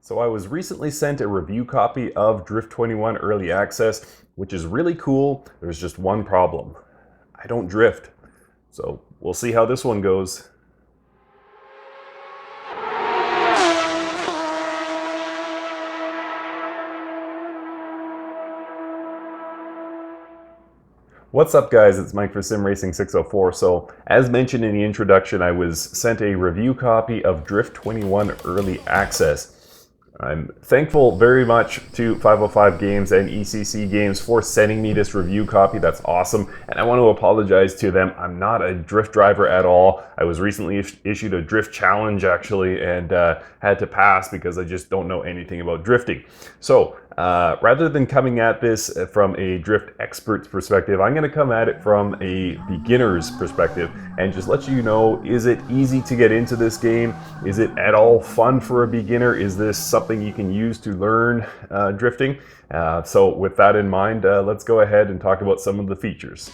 So I was recently sent a review copy of DRIFT21 Early Access, which is really cool. There's just one problem. I don't drift. So we'll see how this one goes. What's up guys, it's Mike for SimRacing604. So as mentioned in the introduction, I was sent a review copy of DRIFT21 Early Access. I'm thankful very much to 505 Games and ECC Games for sending me this review copy. That's awesome. And I want to apologize to them. I'm not a drift driver at all. I was recently issued a drift challenge actually and had to pass because I just don't know anything about drifting. So rather than coming at this from a drift expert's perspective, I'm going to come at it from a beginner's perspective and just let you know, is it easy to get into this game? Is it at all fun for a beginner? Is this something you can use to learn drifting? So with that in mind, let's go ahead and talk about some of the features.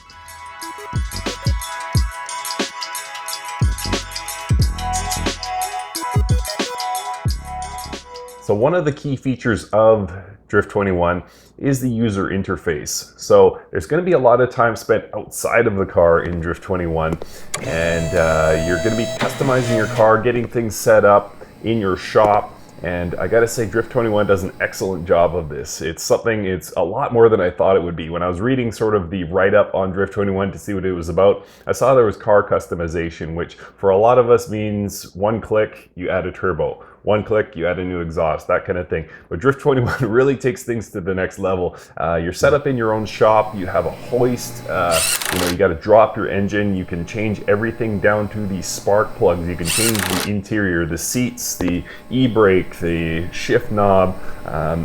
So one of the key features of DRIFT21 is the user interface. So there's going to be a lot of time spent outside of the car in DRIFT21, and you're going to be customizing your car, getting things set up in your shop. And I gotta say, DRIFT21 does an excellent job of this. It's a lot more than I thought it would be. When I was reading sort of the write-up on DRIFT21 to see what it was about, I saw there was car customization, which for a lot of us means one click, you add a turbo. One click, you add a new exhaust, that kind of thing. But DRIFT21 really takes things to the next level. You're set up in your own shop, you have a hoist, you got to drop your engine, you can change everything down to the spark plugs, you can change the interior, the seats, the e-brake, the shift knob,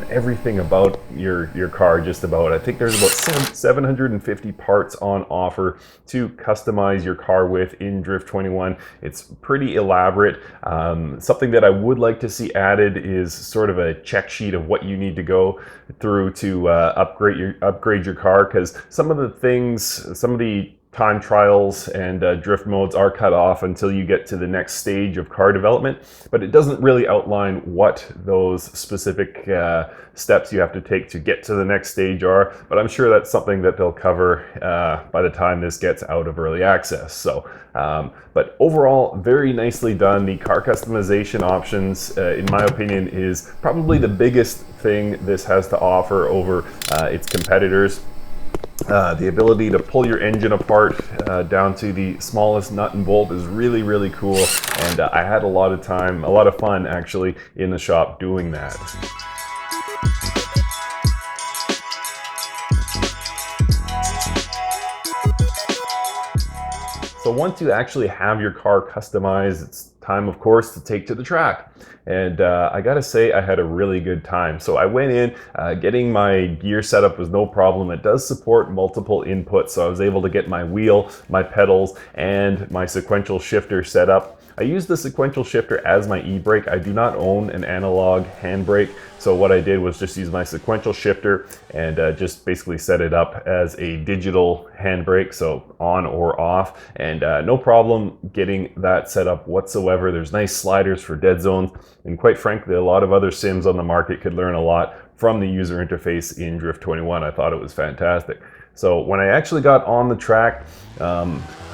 everything about your car just about. I think there's about 750 parts on offer to customize your car with in DRIFT21. It's pretty elaborate. Something that I would like to see added is sort of a check sheet of what you need to go through to upgrade your car, because some of the time trials and drift modes are cut off until you get to the next stage of car development, but it doesn't really outline what those specific steps you have to take to get to the next stage are, but I'm sure that's something that they'll cover by the time this gets out of early access. So, but overall, very nicely done. The car customization options, in my opinion, is probably the biggest thing this has to offer over its competitors. The ability to pull your engine apart down to the smallest nut and bolt is really, really cool, and I had a lot of fun actually in the shop doing that. So once you actually have your car customized, it's time, of course, to take to the track. And I gotta say, I had a really good time. So I went in, getting my gear set up was no problem. It does support multiple inputs, so I was able to get my wheel, my pedals, and my sequential shifter set up. I use the sequential shifter as my e-brake. I do not own an analog handbrake, so what I did was just use my sequential shifter and just basically set it up as a digital handbrake, so on or off, and no problem getting that set up whatsoever. There's nice sliders for dead zones, and quite frankly, a lot of other sims on the market could learn a lot from the user interface in DRIFT21. I thought it was fantastic. So when I actually got on the track,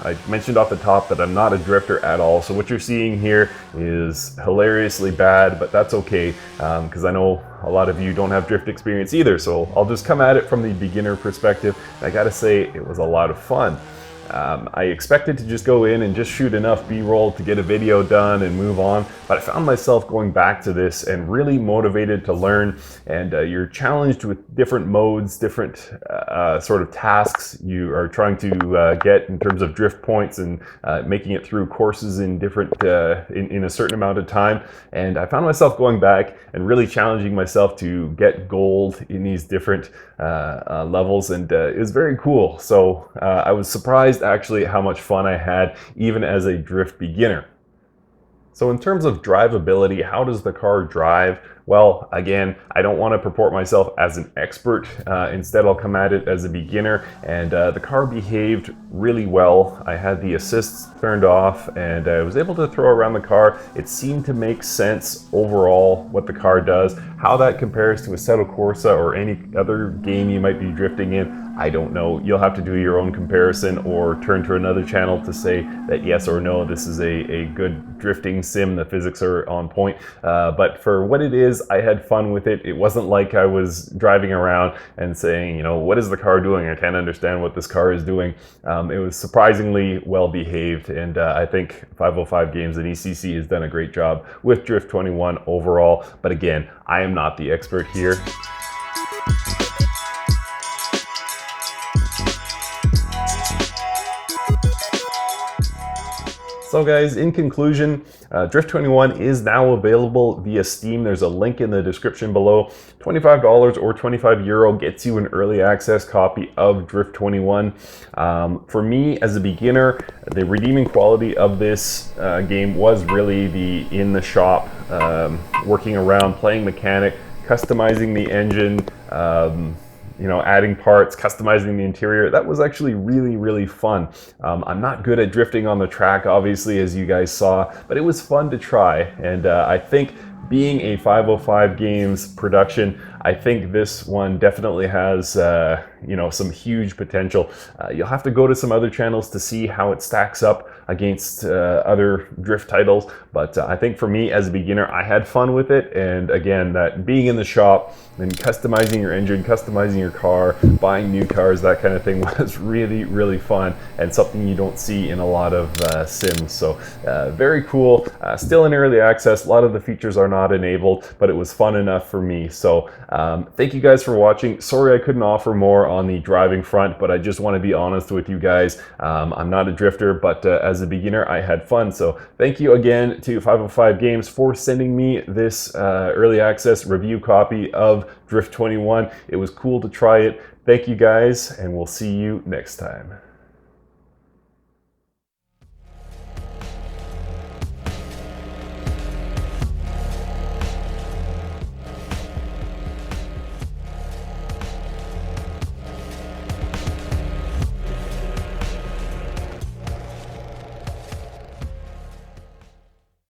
I mentioned off the top that I'm not a drifter at all. So what you're seeing here is hilariously bad, but that's okay, because I know a lot of you don't have drift experience either. So I'll just come at it from the beginner perspective. I gotta say, it was a lot of fun. I expected to just go in and just shoot enough B-roll to get a video done and move on, but I found myself going back to this and really motivated to learn, and you're challenged with different modes, different sort of tasks you are trying to get in terms of drift points and making it through courses in different in a certain amount of time. And I found myself going back and really challenging myself to get gold in these different levels, and it was very cool. So I was surprised actually how much fun I had even as a drift beginner. So in terms of drivability, how does the car drive? Well, again, I don't want to purport myself as an expert. Instead, I'll come at it as a beginner, and the car behaved really well. I had the assists turned off, and I was able to throw around the car. It seemed to make sense overall what the car does. How that compares to Assetto Corsa or any other game you might be drifting in, I don't know. You'll have to do your own comparison or turn to another channel to say that yes or no, this is a good drifting sim, the physics are on point. But for what it is, I had fun with it. It wasn't like I was driving around and saying, you know, what is the car doing? I can't understand what this car is doing. It was surprisingly well behaved, and I think 505 Games and ECC has done a great job with DRIFT21 overall. But again, I am not the expert here. So guys, in conclusion, DRIFT21 is now available via Steam. There's a link in the description below. $25 or €25 gets you an early access copy of DRIFT21. For me, as a beginner, the redeeming quality of this game was really the in the shop, working around, playing mechanic, customizing the engine, you know, adding parts, customizing the interior. That was actually really, really fun. I'm not good at drifting on the track, obviously, as you guys saw, but it was fun to try. And I think being a 505 Games production, I think this one definitely has, you know, some huge potential. You'll have to go to some other channels to see how it stacks up against other drift titles, but I think for me as a beginner, I had fun with it. And again, that being in the shop and customizing your engine, customizing your car, buying new cars, that kind of thing was really, really fun and something you don't see in a lot of sims. So very cool. Still in early access. A lot of the features are not enabled, but it was fun enough for me. So thank you guys for watching. Sorry I couldn't offer more on the driving front, but I just want to be honest with you guys. I'm not a drifter, but as a beginner, I had fun. So thank you again to 505 Games for sending me this early access review copy of DRIFT21. It was cool to try it. Thank you guys, and we'll see you next time.